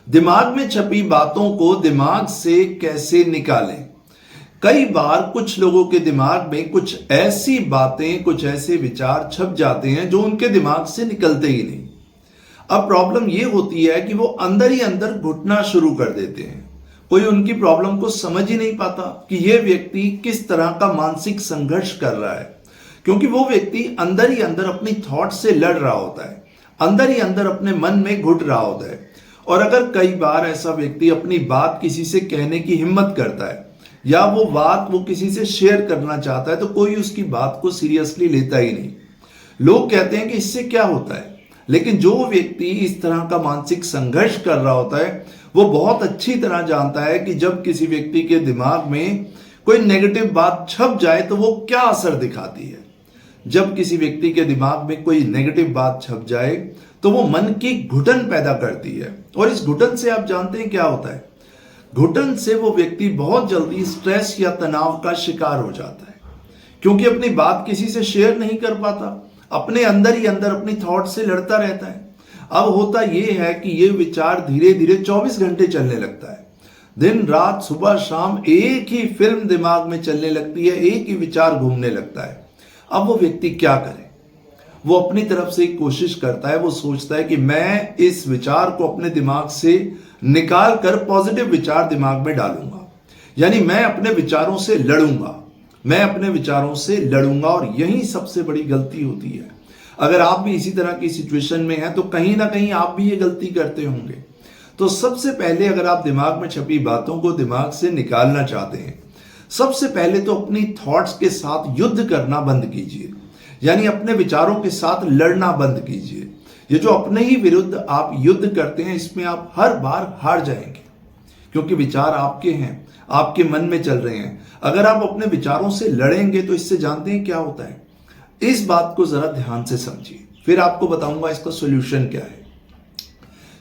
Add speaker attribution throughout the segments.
Speaker 1: दिमाग में छपी बातों को दिमाग से कैसे निकालें। कई बार कुछ लोगों के दिमाग में कुछ ऐसी बातें, कुछ ऐसे विचार छप जाते हैं जो उनके दिमाग से निकलते ही नहीं। अब प्रॉब्लम यह होती है कि वो अंदर ही अंदर घुटना शुरू कर देते हैं। कोई उनकी प्रॉब्लम को समझ ही नहीं पाता कि यह व्यक्ति किस तरह का मानसिक संघर्ष कर रहा है, क्योंकि वो व्यक्ति अंदर ही अंदर अपनी थॉट से लड़ रहा होता है, अंदर ही अंदर अपने मन में घुट रहा होता है। और अगर कई बार ऐसा व्यक्ति अपनी बात किसी से कहने की हिम्मत करता है या वो बात वो किसी से शेयर करना चाहता है, तो कोई उसकी बात को सीरियसली लेता ही नहीं। लोग कहते हैं कि इससे क्या होता है, लेकिन जो व्यक्ति इस तरह का मानसिक संघर्ष कर रहा होता है वो बहुत अच्छी तरह जानता है कि जब किसी व्यक्ति के दिमाग में कोई नेगेटिव बात छप जाए तो वो क्या असर दिखाती है। जब किसी व्यक्ति के दिमाग में कोई नेगेटिव बात छप जाए तो वो मन की घुटन पैदा करती है, और इस घुटन से आप जानते हैं क्या होता है। घुटन से वो व्यक्ति बहुत जल्दी स्ट्रेस या तनाव का शिकार हो जाता है, क्योंकि अपनी बात किसी से शेयर नहीं कर पाता, अपने अंदर ही अंदर अपनी थॉट से लड़ता रहता है। अब होता यह है कि ये विचार धीरे धीरे 24 घंटे चलने लगता है। दिन रात सुबह शाम एक ही फिल्म दिमाग में चलने लगती है, एक ही विचार घूमने लगता है। अब वो व्यक्ति क्या करे? वो अपनी तरफ से कोशिश करता है, वो सोचता है कि मैं इस विचार को अपने दिमाग से निकाल कर पॉजिटिव विचार दिमाग में डालूंगा, यानी मैं अपने विचारों से लड़ूंगा, मैं अपने विचारों से लड़ूंगा। और यही सबसे बड़ी गलती होती है। अगर आप भी इसी तरह की सिचुएशन में हैं तो कहीं ना कहीं आप भी ये गलती करते होंगे। तो सबसे पहले अगर आप दिमाग में छपी बातों को दिमाग से निकालना चाहते हैं, सबसे पहले तो अपनी थॉट्स के साथ युद्ध करना बंद कीजिए, यानी अपने विचारों के साथ लड़ना बंद कीजिए। ये जो अपने ही विरुद्ध आप युद्ध करते हैं, इसमें आप हर बार हार जाएंगे, क्योंकि विचार आपके हैं, आपके मन में चल रहे हैं। अगर आप अपने विचारों से लड़ेंगे तो इससे जानते हैं क्या होता है। इस बात को जरा ध्यान से समझिए, फिर आपको बताऊंगा इसका सॉल्यूशन क्या है।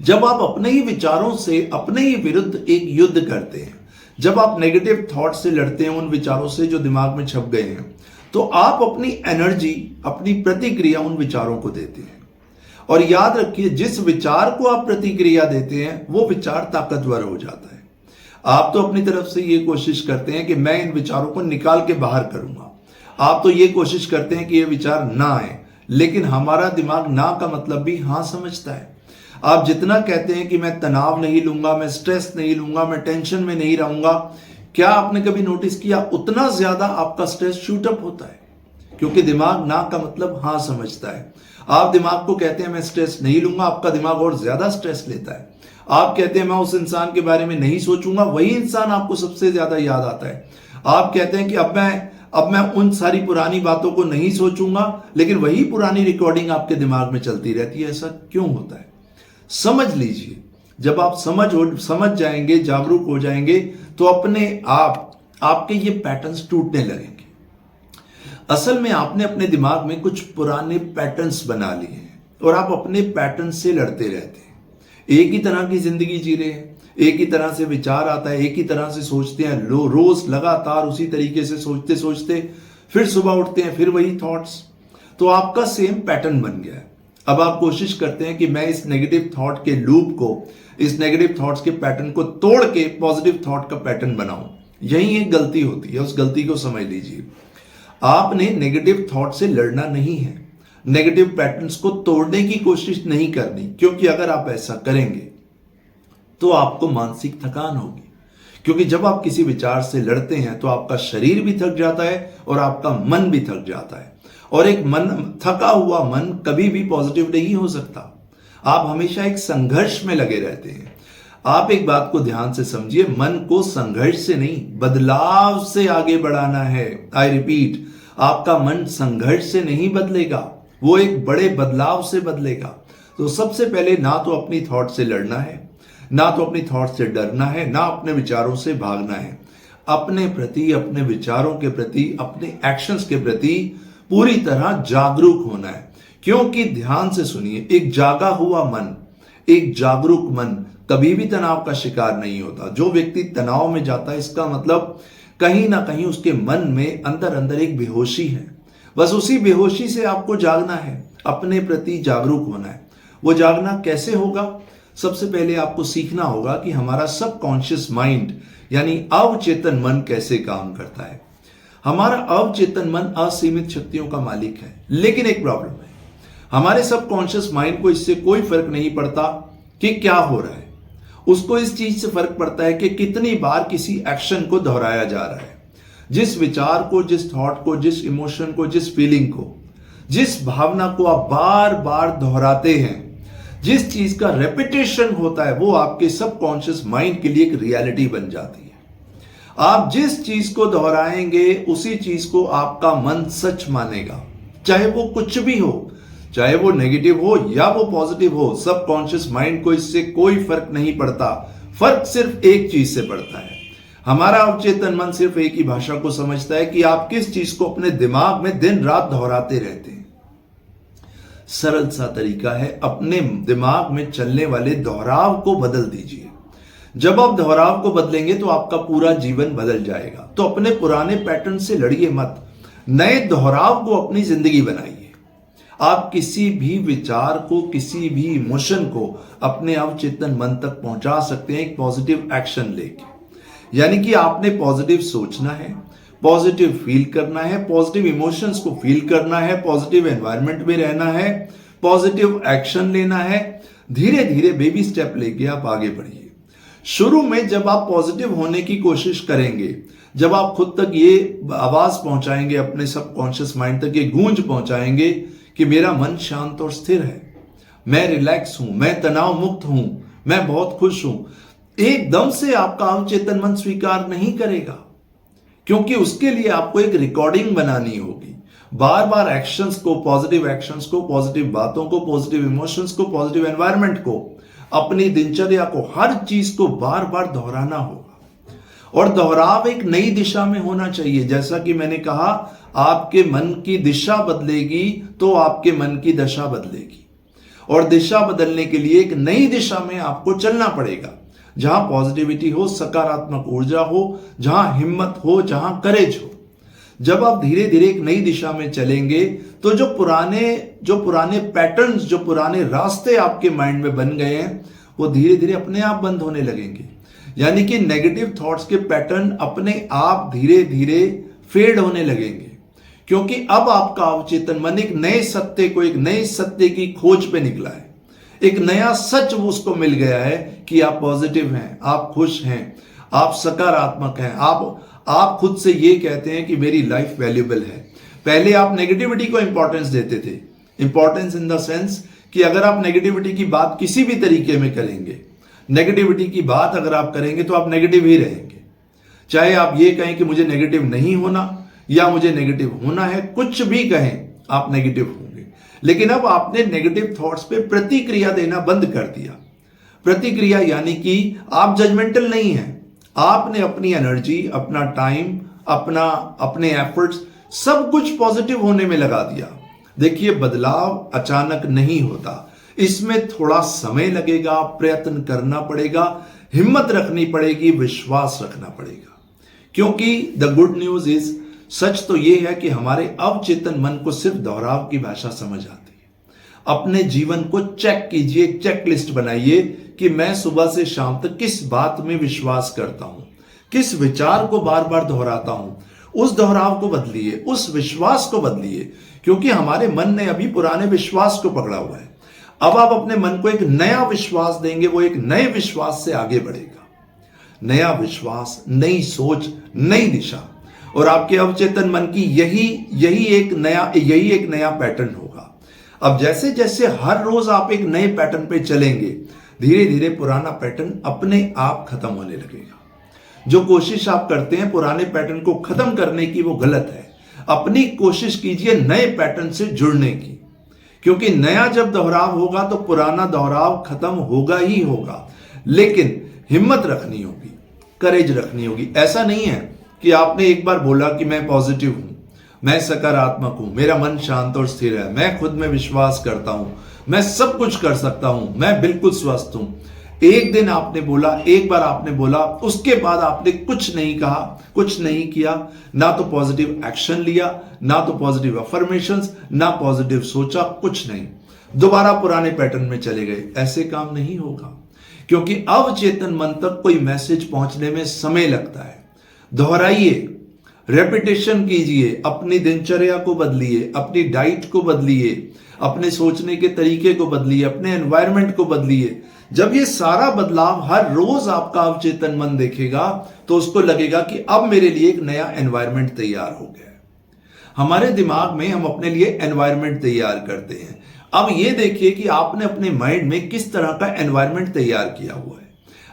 Speaker 1: जब आप अपने ही विचारों से अपने ही विरुद्ध एक युद्ध करते हैं, जब आप नेगेटिव थॉट से लड़ते हैं उन विचारों से जो दिमाग में छप गए हैं, तो आप अपनी एनर्जी, अपनी प्रतिक्रिया उन विचारों को देते हैं। और याद रखिए, जिस विचार को आप प्रतिक्रिया देते हैं वो विचार ताकतवर हो जाता है। आप तो अपनी तरफ से ये कोशिश करते हैं कि मैं इन विचारों को निकाल के बाहर करूंगा, आप तो ये कोशिश करते हैं कि ये विचार ना आए, लेकिन हमारा दिमाग ना का मतलब भी हाँ समझता है। आप जितना कहते हैं कि मैं तनाव नहीं लूंगा, मैं स्ट्रेस नहीं लूंगा, मैं टेंशन में नहीं रहूंगा, क्या आपने कभी नोटिस किया उतना ज्यादा आपका स्ट्रेस शूटअप होता है, क्योंकि दिमाग ना का मतलब हाँ समझता है। आप दिमाग को कहते हैं मैं स्ट्रेस नहीं लूंगा, आपका दिमाग और ज्यादा स्ट्रेस लेता है। आप कहते हैं मैं उस इंसान के बारे में नहीं सोचूंगा, वही इंसान आपको सबसे ज्यादा याद आता है। आप कहते हैं कि अब मैं उन सारी पुरानी बातों को नहीं सोचूंगा, लेकिन वही पुरानी रिकॉर्डिंग आपके दिमाग में चलती रहती है। ऐसा क्यों होता है? समझ लीजिए, जब आप समझ जाएंगे, जागरूक हो जाएंगे, तो अपने आप आपके ये पैटर्न्स टूटने लगेंगे। असल में आपने अपने दिमाग में कुछ पुराने पैटर्न्स बना लिए हैं और आप अपने पैटर्न से लड़ते रहते हैं। एक ही तरह की जिंदगी जी रहे हैं, एक ही तरह से विचार आता है, एक ही तरह से सोचते हैं, रोज लगातार उसी तरीके से सोचते सोचते फिर सुबह उठते हैं, फिर वही थॉट्स। तो आपका सेम पैटर्न बन गया है। अब आप कोशिश करते हैं कि मैं इस नेगेटिव थॉट के लूप को, इस नेगेटिव थॉट्स के पैटर्न को तोड़ के पॉजिटिव थॉट का पैटर्न बनाऊं। यही एक गलती होती है, उस गलती को समझ लीजिए। आपने नेगेटिव थॉट से लड़ना नहीं है, नेगेटिव पैटर्न्स को तोड़ने की कोशिश नहीं करनी, क्योंकि अगर आप ऐसा करेंगे तो आपको मानसिक थकान होगी। क्योंकि जब आप किसी विचार से लड़ते हैं तो आपका शरीर भी थक जाता है और आपका मन भी थक जाता है, और एक मन थका हुआ मन कभी भी पॉजिटिव नहीं हो सकता। आप हमेशा एक संघर्ष में लगे रहते हैं। आप एक बात को ध्यान से समझिए, मन को संघर्ष से नहीं बदलाव से आगे बढ़ाना है। आई रिपीट, आपका मन संघर्ष से नहीं बदलेगा, वो एक बड़े बदलाव से बदलेगा। तो सबसे पहले ना तो अपनी थॉट से लड़ना है, ना तो अपनी थॉट से डरना है, ना अपने विचारों से भागना है। अपने प्रति, अपने विचारों के प्रति, अपने एक्शंस के प्रति पूरी तरह जागरूक होना है। क्योंकि ध्यान से सुनिए, एक जागा हुआ मन, एक जागरूक मन कभी भी तनाव का शिकार नहीं होता। जो व्यक्ति तनाव में जाता है, इसका मतलब कहीं ना कहीं उसके मन में अंदर अंदर एक बेहोशी है। बस उसी बेहोशी से आपको जागना है, अपने प्रति जागरूक होना है। वो जागना कैसे होगा? सबसे पहले आपको सीखना होगा कि हमारा सबकॉन्शियस माइंड यानी अवचेतन मन कैसे काम करता है। हमारा अवचेतन मन असीमित शक्तियों का मालिक है, लेकिन एक प्रॉब्लम है, हमारे सबकॉन्शियस माइंड को इससे कोई फर्क नहीं पड़ता कि क्या हो रहा है। उसको इस चीज से फर्क पड़ता है कि कितनी बार किसी एक्शन को दोहराया जा रहा है। जिस विचार को, जिस थॉट को, जिस इमोशन को, जिस फीलिंग को, जिस भावना को आप बार बार दोहराते हैं, जिस चीज का रेपिटेशन होता है, वो आपके सबकॉन्शियस माइंड के लिए एक रियलिटी बन जाती है। आप जिस चीज को दोहराएंगे उसी चीज को आपका मन सच मानेगा, चाहे वो कुछ भी हो, चाहे वो नेगेटिव हो या वो पॉजिटिव हो। सबकॉन्शियस माइंड को इससे कोई फर्क नहीं पड़ता। फर्क सिर्फ एक चीज से पड़ता है, हमारा अवचेतन मन सिर्फ एक ही भाषा को समझता है कि आप किस चीज को अपने दिमाग में दिन रात दोहराते रहते हैं। सरल सा तरीका है, अपने दिमाग में चलने वाले दोहराव को बदल दीजिए। जब आप दोहराव को बदलेंगे तो आपका पूरा जीवन बदल जाएगा। तो अपने पुराने पैटर्न से लड़िए मत, नए दोहराव को अपनी जिंदगी बनाइए। आप किसी भी विचार को, किसी भी इमोशन को अपने अवचेतन मन तक पहुंचा सकते हैं एक पॉजिटिव एक्शन लेके। यानी कि आपने पॉजिटिव सोचना है, पॉजिटिव फील करना है, पॉजिटिव इमोशंस को फील करना है, पॉजिटिव एनवायरनमेंट में रहना है, पॉजिटिव एक्शन लेना है। धीरे धीरे बेबी स्टेप लेके आप आगे बढ़िए। शुरू में जब आप पॉजिटिव होने की कोशिश करेंगे, जब आप खुद तक ये आवाज पहुंचाएंगे, अपने सबकॉन्शियस माइंड तक ये गूंज पहुंचाएंगे कि मेरा मन शांत और स्थिर है, मैं रिलैक्स हूं, मैं तनाव मुक्त हूं, मैं बहुत खुश हूं, एकदम से आपका अवचेतन मन स्वीकार नहीं करेगा, क्योंकि उसके लिए आपको एक रिकॉर्डिंग बनानी होगी। बार बार एक्शंस को, पॉजिटिव एक्शंस को, पॉजिटिव बातों को, पॉजिटिव इमोशंस को, पॉजिटिव एनवायरनमेंट को, अपनी दिनचर्या को, हर चीज को बार बार दोहराना होगा। और दोहराव एक नई दिशा में होना चाहिए। जैसा कि मैंने कहा, आपके मन की दिशा बदलेगी तो आपके मन की दशा बदलेगी। और दिशा बदलने के लिए एक नई दिशा में आपको चलना पड़ेगा, जहां पॉजिटिविटी हो, सकारात्मक ऊर्जा हो, जहां हिम्मत हो, जहां करेज हो। जब आप धीरे धीरे एक नई दिशा में चलेंगे तो जो पुराने पैटर्न्स, जो पुराने रास्ते आपके माइंड में बन गए हैं, वो धीरे धीरे अपने आप बंद होने लगेंगे। यानी कि नेगेटिव थॉट्स के पैटर्न अपने आप धीरे धीरे फेड होने लगेंगे, क्योंकि अब आपका अवचेतन मन एक नए सत्य को, एक नए सत्य की खोज पे निकला है। एक नया सच उसको मिल गया है कि आप पॉजिटिव हैं, आप खुश हैं, आप सकारात्मक हैं। आप खुद से ये कहते हैं कि मेरी लाइफ वैल्यूएबल है। पहले आप नेगेटिविटी को इंपॉर्टेंस देते थे। इंपॉर्टेंस इन द सेंस कि अगर आप नेगेटिविटी की बात किसी भी तरीके में करेंगे, नेगेटिविटी की बात अगर आप करेंगे तो आप नेगेटिव ही रहेंगे। चाहे आप ये कहें कि मुझे नेगेटिव नहीं होना या मुझे नेगेटिव होना है, कुछ भी कहें, आप नेगेटिव होंगे। लेकिन अब आपने नेगेटिव थॉट्स पे प्रतिक्रिया देना बंद कर दिया। प्रतिक्रिया यानी कि आप जजमेंटल नहीं हैं। आपने अपनी एनर्जी, अपना टाइम, अपने एफर्ट्स सब कुछ पॉजिटिव होने में लगा दिया। देखिए, बदलाव अचानक नहीं होता, इसमें थोड़ा समय लगेगा, प्रयत्न करना पड़ेगा, हिम्मत रखनी पड़ेगी, विश्वास रखना पड़ेगा। क्योंकि द गुड न्यूज इज, सच तो यह है कि हमारे अवचेतन मन को सिर्फ दोहराव की भाषा समझ आती है। अपने जीवन को चेक कीजिए, चेक लिस्ट बनाइए कि मैं सुबह से शाम तक किस बात में विश्वास करता हूं, किस विचार को बार बार दोहराता हूं। उस दोहराव को बदलिए, उस विश्वास को बदलिए, क्योंकि हमारे मन ने अभी पुराने विश्वास को पकड़ा हुआ है। अब आप अपने मन को एक नया विश्वास देंगे, वो एक नए विश्वास से आगे बढ़ेगा। नया विश्वास, नई सोच, नई दिशा, और आपके अवचेतन मन की यही एक नया पैटर्न होगा। अब जैसे जैसे हर रोज आप एक नए पैटर्न पे चलेंगे, धीरे धीरे पुराना पैटर्न अपने आप खत्म होने लगेगा। जो कोशिश आप करते हैं पुराने पैटर्न को खत्म करने की, वो गलत है। अपनी कोशिश कीजिए नए पैटर्न से जुड़ने की, क्योंकि नया जब दोहराव होगा तो पुराना दोहराव खत्म होगा ही होगा। लेकिन हिम्मत रखनी होगी, करेज रखनी होगी। ऐसा नहीं है कि आपने एक बार बोला कि मैं पॉजिटिव हूं, मैं सकारात्मक हूं, मेरा मन शांत और स्थिर है, मैं खुद में विश्वास करता हूं, मैं सब कुछ कर सकता हूं, मैं बिल्कुल स्वस्थ हूं। एक दिन आपने बोला, एक बार आपने बोला, उसके बाद आपने कुछ नहीं कहा, कुछ नहीं किया, ना तो पॉजिटिव एक्शन लिया, ना तो पॉजिटिव अफर्मेशंस, ना पॉजिटिव सोचा, कुछ नहीं। दोबारा पुराने पैटर्न में चले गए। ऐसे काम नहीं होगा। क्योंकि अवचेतन मन तक कोई मैसेज पहुंचने में समय लगता है। दोहराइए, रेपिटेशन कीजिए, अपनी दिनचर्या को बदलिए, अपनी डाइट को बदलिए, अपने सोचने के तरीके को बदलिए, अपने एनवायरनमेंट को बदलिए। जब ये सारा बदलाव हर रोज आपका अवचेतन मन देखेगा तो उसको लगेगा कि अब मेरे लिए एक नया एनवायरनमेंट तैयार हो गया है। हमारे दिमाग में हम अपने लिए एनवायरनमेंट तैयार करते हैं। अब ये देखिए कि आपने अपने माइंड में किस तरह का एनवायरनमेंट तैयार किया हुआ है।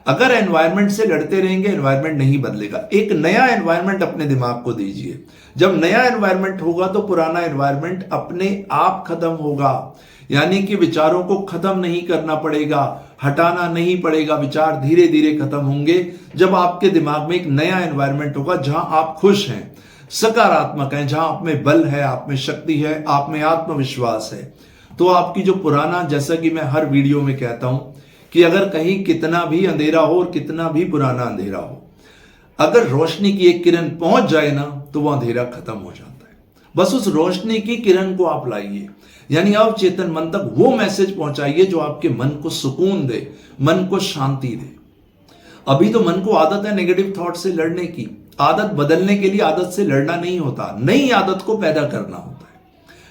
Speaker 1: अगर एनवायरनमेंट से लड़ते रहेंगे, एनवायरनमेंट नहीं बदलेगा। एक नया एनवायरनमेंट अपने दिमाग को दीजिए। जब नया एनवायरनमेंट होगा तो पुराना एनवायरनमेंट अपने आप खत्म होगा। यानी कि विचारों को खत्म नहीं करना पड़ेगा, हटाना नहीं पड़ेगा। विचार धीरे धीरे खत्म होंगे जब आपके दिमाग में एक नया एनवायरनमेंट होगा जहां आप खुश हैं, सकारात्मक हैं, जहां आप में बल है, आप में शक्ति है, आप में आत्मविश्वास है। तो आपकी जो पुराना, जैसा कि मैं हर वीडियो में कहता हूं कि अगर कहीं कितना भी अंधेरा हो और कितना भी पुराना अंधेरा हो, अगर रोशनी की एक किरण पहुंच जाए ना तो वह अंधेरा खत्म हो जाता है। बस उस रोशनी की किरण को आप लाइए, यानी अवचेतन मन तक वो मैसेज पहुंचाइए जो आपके मन को सुकून दे, मन को शांति दे। अभी तो मन को आदत है नेगेटिव थॉट से लड़ने की। आदत बदलने के लिए आदत से लड़ना नहीं होता, नई आदत को पैदा करना होता है,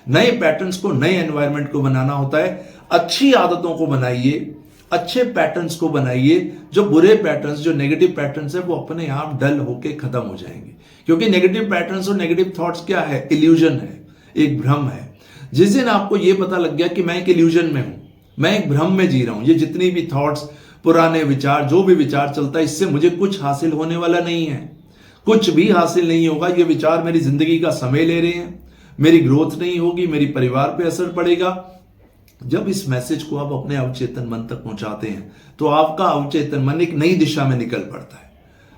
Speaker 1: नए पैटर्न्स को, नए एनवायरनमेंट को बनाना होता है। अच्छी आदतों को बनाइए, अच्छे पैटर्न्स को बनाइए। जो बुरे पैटर्न्स, जो नेगेटिव पैटर्न्स है, वो अपने आप डल होके खत्म हो जाएंगे। क्योंकि नेगेटिव पैटर्न्स और नेगेटिव थॉट्स क्या है? इल्यूजन है, एक भ्रम है। जिस दिन आपको ये पता लग गया कि मैं एक इल्यूजन में हूं, मैं एक भ्रम में जी रहा हूं, ये जितनी भी थॉट्स, पुराने विचार, जो भी विचार चलता है, इससे मुझे कुछ हासिल होने वाला नहीं है, कुछ भी हासिल नहीं होगा। ये विचार मेरी जिंदगी का समय ले रहे हैं, मेरी ग्रोथ नहीं होगी, मेरी परिवार पे असर पड़ेगा। जब इस मैसेज को आप अपने अवचेतन मन तक पहुंचाते हैं तो आपका अवचेतन मन एक नई दिशा में निकल पड़ता है,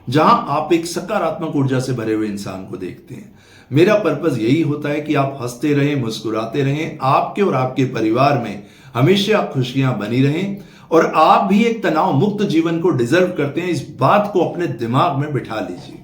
Speaker 1: जहां आप एक सकारात्मक ऊर्जा से भरे हुए इंसान को देखते हैं। मेरा पर्पस यही होता है कि आप हंसते रहें, मुस्कुराते रहें, आपके और आपके परिवार में हमेशा खुशियां बनी रहें और आप भी एक तनाव मुक्त जीवन को डिजर्व करते हैं। इस बात को अपने दिमाग में बिठा लीजिए।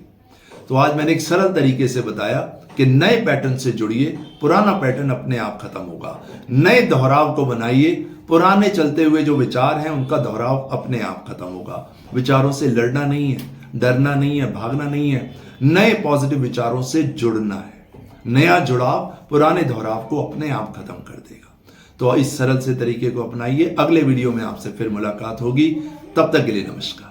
Speaker 1: तो आज मैंने एक सरल तरीके से बताया कि नए पैटर्न से जुड़िए, पुराना पैटर्न अपने आप खत्म होगा। नए दोहराव को बनाइए, पुराने चलते हुए जो विचार हैं उनका दोहराव अपने आप खत्म होगा। विचारों से लड़ना नहीं है, डरना नहीं है, भागना नहीं है, नए पॉजिटिव विचारों से जुड़ना है। नया जुड़ाव पुराने दोहराव को अपने आप खत्म कर देगा। तो इस सरल से तरीके को अपनाइए। अगले वीडियो में आपसे फिर मुलाकात होगी, तब तक के लिए नमस्कार।